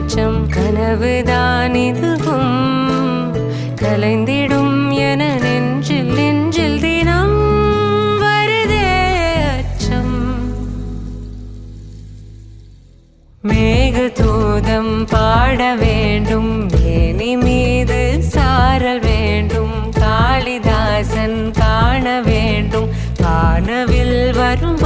அச்சம் கனவுதான் இதுவும் கலைந்திடும் என நெஞ்சில் நெஞ்சில் தினம் வருதே அச்சம். மேகதூதம் பாட வேண்டும் மேனி மீது சாரல் வேண்டும் காளிதாசன் காண வேண்டும் வானவில் வரும்